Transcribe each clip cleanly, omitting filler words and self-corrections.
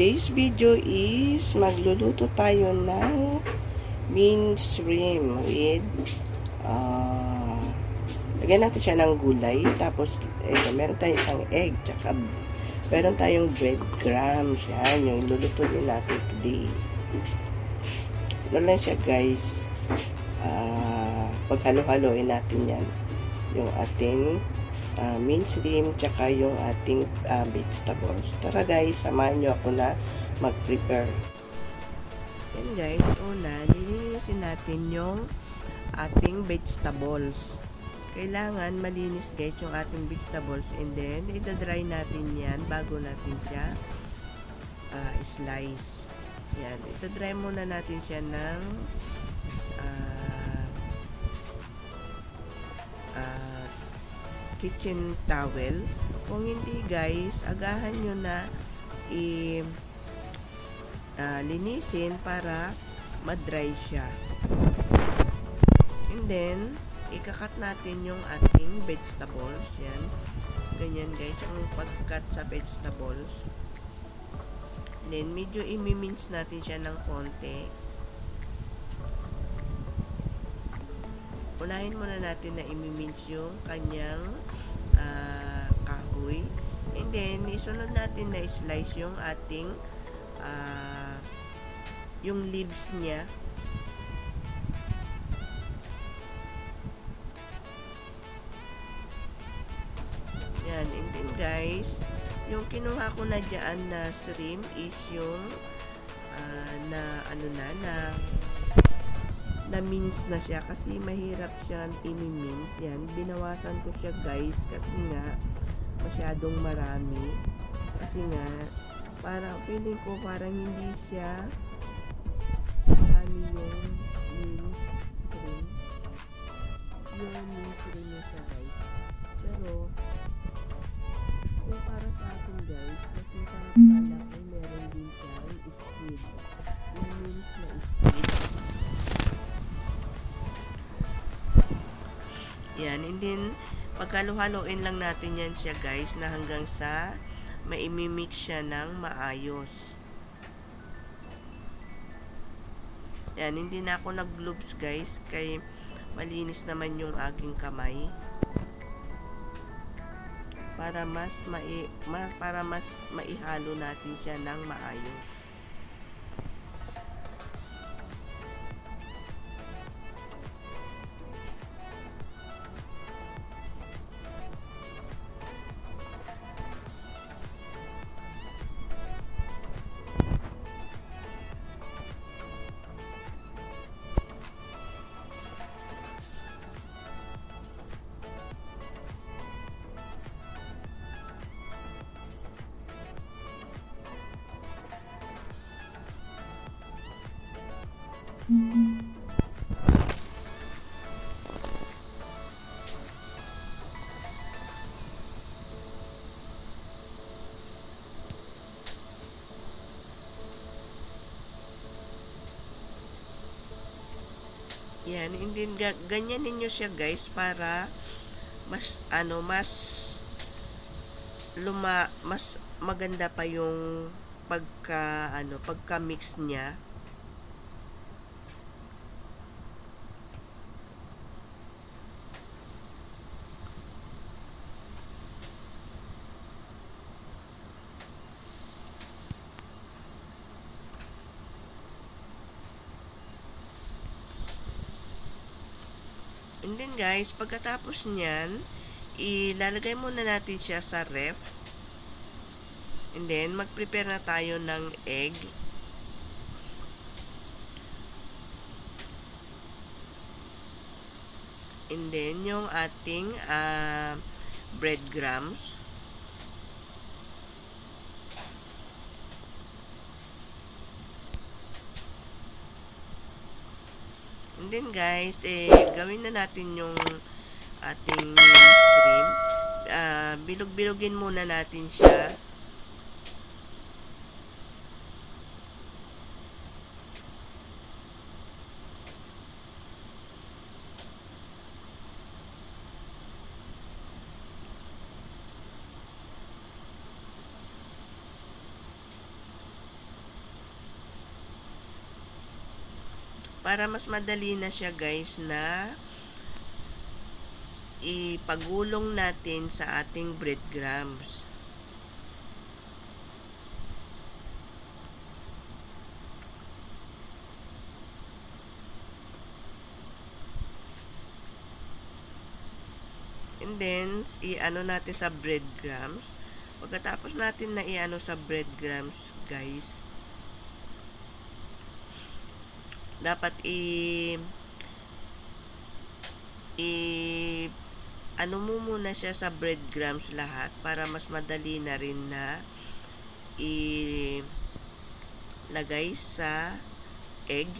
today's video is magluluto tayo ng beans shrimp with lagyan natin siya ng gulay, tapos meron tayong isang egg, tsaka meron tayong breadcrumbs. Yan yung luluto din natin today. Ano lang siya guys, paghalo-haloin natin yan, yung ating minced shrimp, tsaka yung ating vegetables. Tara guys, samahan nyo ako na mag-prepare. Yan guys, una, lilinisin natin yung ating vegetables. Kailangan malinis guys yung ating vegetables, and then ida-dry natin yan bago natin siya slice. Yan, ida-dry muna natin siya ng kitchen towel. Kung hindi guys, agahan nyo na linisin para ma-dry siya. And then ikakat natin yung ating vegetables. Yan, ganyan guys ang pagkat sa vegetables. Then medyo i-mince natin siya ng konti. Unahin muna natin na i-mince yung kanyang kahoy, and then isunod natin na slice yung ating yung leaves niya. Yan, and then guys, yung kinuha ko na dyan na shrimp is yung na mince na siya, kasi mahirap siyang i-mince. Yan, binawasan ko siya guys kasi nga masyadong marami, kasi nga feeling ko parang hindi siya marami yung mince shrimp, niya siya guys. Pero kung para sa akin guys, mas masarap pala kung meron din siya squid, yung mince na squid. Yan, and then paghalo-haloin lang natin yan siya guys, na hanggang sa maimimix siya ng maayos. Yan, hindi na ako nag-gloves guys, kay malinis naman yung aking kamay, para mas maihalo natin siya ng maayos. Yan, and then ganyan ninyo siya guys, para mas mas maganda pa yung pagka mix niya. And then guys, pagkatapos niyan, ilalagay muna natin siya sa ref. And then mag-prepare na tayo ng egg. And then yung ating breadcrumbs. And then guys, gawin na natin yung ating shrimp. Bilog-bilogin muna natin siya. para mas madali na siya guys na ipagulong natin sa ating breadcrumbs. And then, i-ano natin sa breadcrumbs. Pagkatapos natin na i-ano sa breadcrumbs, guys, dapat ano mo muna siya sa breadcrumbs lahat para mas madali na rin na ilagay sa egg.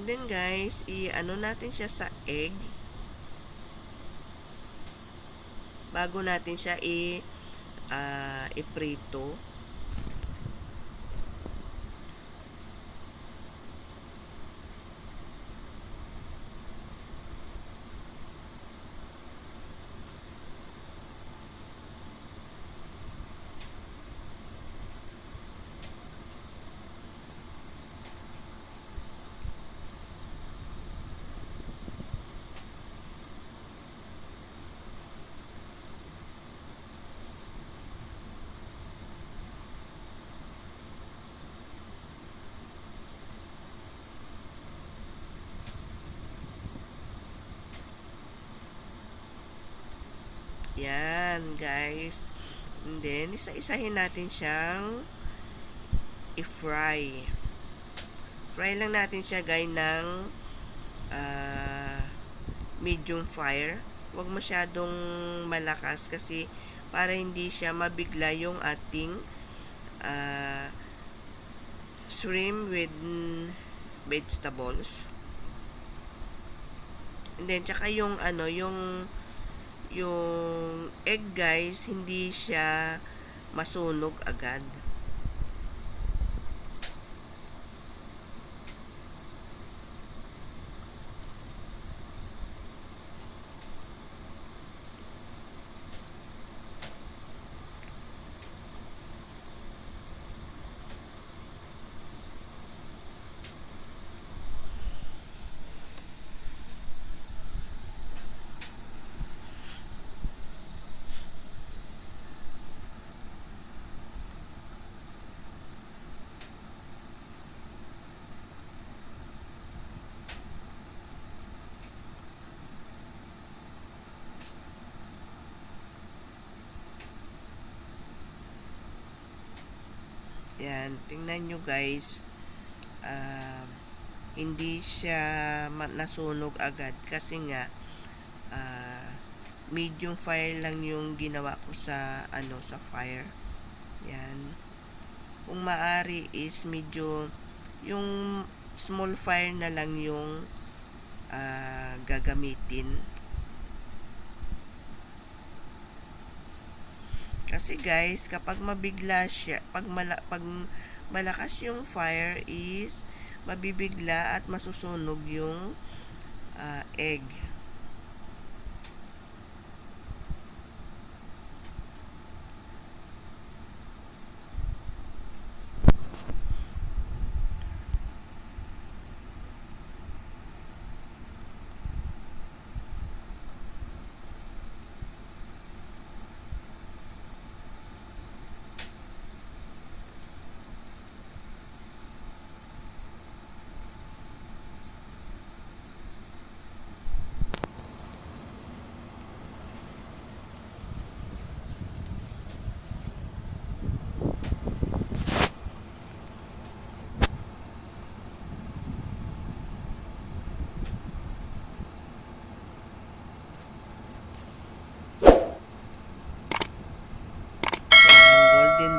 And then guys, i-ano natin siya sa egg bago natin siya i-prito. Yan, guys. And then, isa-isahin natin siyang i-fry. Fry lang natin siya, guys, ng medium fire. Huwag masyadong malakas kasi para hindi siya mabigla yung ating shrimp with vegetables. And then, tsaka yung egg guys, hindi siya masunog agad. Yan, tingnan nyo guys, hindi siya nasunog agad kasi nga medium fire lang yung ginawa ko sa sa fire. Yan, kung maaari is medyo yung small fire na lang yung gagamitin. Kasi guys, kapag mabigla siya, pag malakas yung fire is mabibigla at masusunog yung egg.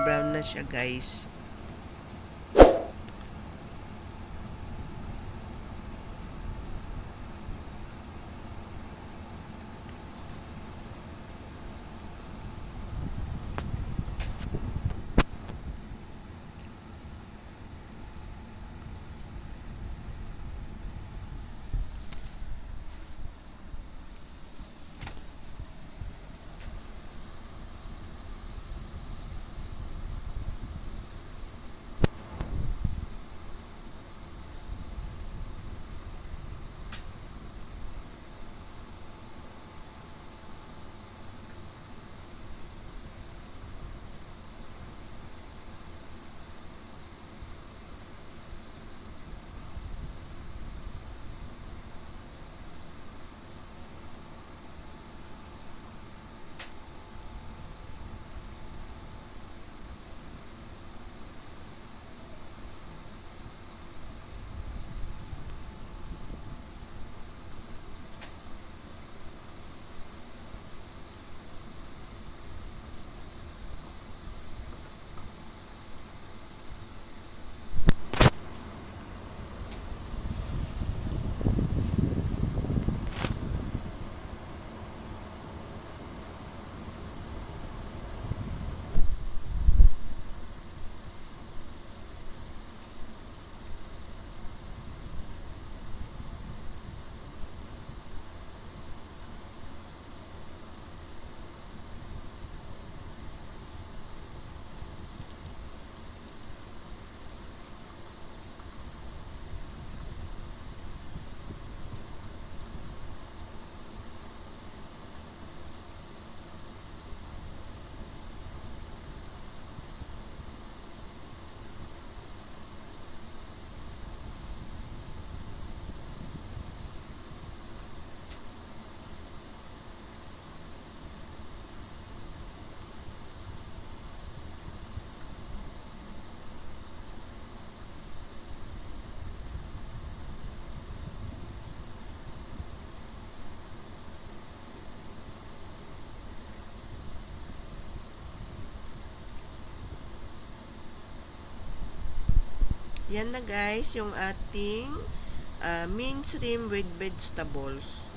Brown na siya guys. Yan na guys, yung ating minced shrimp with vegetables.